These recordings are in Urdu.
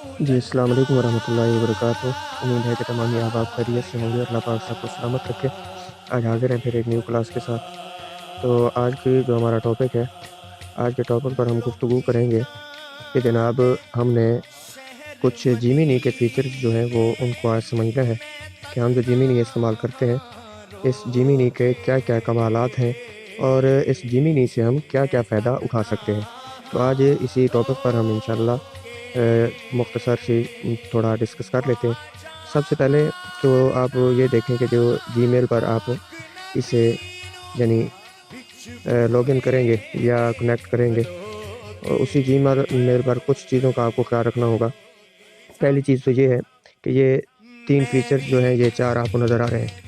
جی السلام علیکم ورحمۃ اللہ وبرکاتہ۔ امید ہے کہ تمام احباب خیریت سے ہوں گے، اللہ پاک سب کو سلامت رکھے۔ آج حاضر ہیں پھر ایک نیو کلاس کے ساتھ۔ تو آج کی جو ہمارا ٹاپک ہے، آج کے ٹاپک پر ہم گفتگو کریں گے کہ جناب ہم نے کچھ جیمینی کے فیچرز جو ہیں وہ ان کو آج سمجھنا ہے کہ ہم جو جیمینی استعمال کرتے ہیں، اس جیمینی کے کیا کیا کمالات ہیں اور اس جیمینی سے ہم کیا کیا فائدہ اٹھا سکتے ہیں۔ تو آج اسی ٹاپک پر ہم انشاءاللہ مختصر سی تھوڑا ڈسکس کر لیتے ہیں۔ سب سے پہلے تو آپ یہ دیکھیں کہ جو جی میل پر آپ اسے یعنی لاگ ان کریں گے یا کنیکٹ کریں گے، اور اسی جی میل پر کچھ چیزوں کا آپ کو خیال رکھنا ہوگا۔ پہلی چیز تو یہ ہے کہ یہ 3 فیچرز جو ہیں یہ 4 آپ کو نظر آ رہے ہیں۔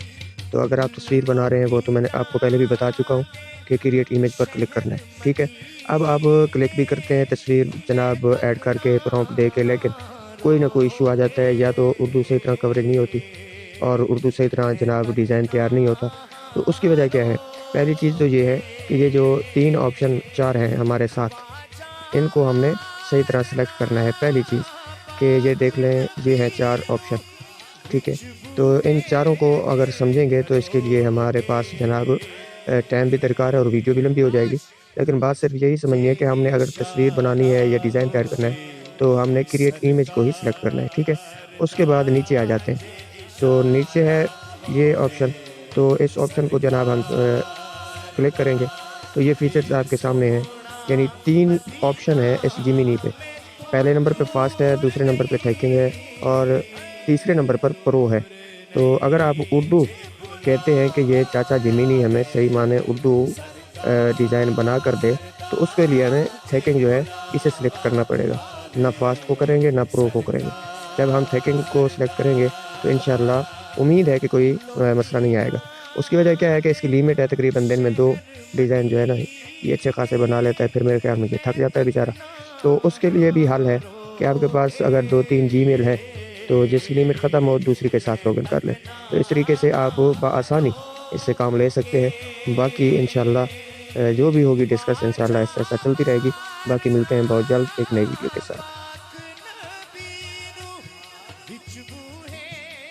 تو اگر آپ تصویر بنا رہے ہیں، وہ تو میں نے آپ کو پہلے بھی بتا چکا ہوں کہ کریٹ امیج پر کلک کرنا ہے، ٹھیک ہے۔ اب آپ کلک بھی کرتے ہیں تصویر جناب ایڈ کر کے پرومپٹ دے کے، لیکن کوئی نہ کوئی ایشو آ جاتا ہے، یا تو اردو صحیح طرح کوریج نہیں ہوتی اور اردو صحیح طرح جناب ڈیزائن تیار نہیں ہوتا۔ تو اس کی وجہ کیا ہے؟ پہلی چیز تو یہ ہے کہ یہ جو 3 آپشن 4 ہیں ہمارے ساتھ، ان کو ہم نے صحیح طرح سلیکٹ کرنا ہے۔ پہلی چیز کہ یہ دیکھ لیں، یہ ہے 4 آپشن، ٹھیک ہے۔ تو ان چاروں کو اگر سمجھیں گے تو اس کے لیے ہمارے پاس جناب ٹائم بھی درکار ہے اور ویڈیو بھی لمبی ہو جائے گی، لیکن بات صرف یہی سمجھنی ہے کہ ہم نے اگر تصویر بنانی ہے یا ڈیزائن تیار کرنا ہے تو ہم نے کریٹ امیج کو ہی سلیکٹ کرنا ہے، ٹھیک ہے۔ اس کے بعد نیچے آ جاتے ہیں، تو نیچے ہے یہ آپشن، تو اس آپشن کو جناب ہم کلک کریں گے تو یہ فیچرز آپ کے سامنے ہیں۔ یعنی 3 آپشن ہے اس جیمینی پہ۔ پہلے نمبر پہ فاسٹ ہے، دوسرے نمبر پہ تھیکنگ ہے، اور تیسرے نمبر پر پرو ہے۔ تو اگر آپ اردو کہتے ہیں کہ یہ چاچا جیمینی ہمیں صحیح معنی اردو ڈیزائن بنا کر دے، تو اس کے لیے ہمیں تھیکنگ جو ہے اسے سلیکٹ کرنا پڑے گا۔ نہ فاسٹ کو کریں گے نہ پرو کو کریں گے۔ جب ہم تھیکنگ کو سلیکٹ کریں گے تو انشاءاللہ امید ہے کہ کوئی مسئلہ نہیں آئے گا۔ اس کی وجہ کیا ہے کہ اس کی لیمٹ ہے تقریباً دن میں 2 ڈیزائن جو ہے نا یہ اچھے خاصے بنا لیتا ہے، پھر میرے خیال میں یہ تھک جاتا ہے بیچارہ۔ تو اس کے لیے بھی حل ہے کہ آپ کے پاس اگر 2-3 جی میل ہے تو جس کی لیمٹ ختم ہو دوسری کے ساتھ لاگ ان کر لیں۔ تو اس طریقے سے آپ بآسانی اس سے کام لے سکتے ہیں۔ باقی انشاءاللہ جو بھی ہوگی ڈسکس انشاءاللہ ایسا چلتی رہے گی۔ باقی ملتے ہیں بہت جلد ایک نئی ویڈیو کے ساتھ۔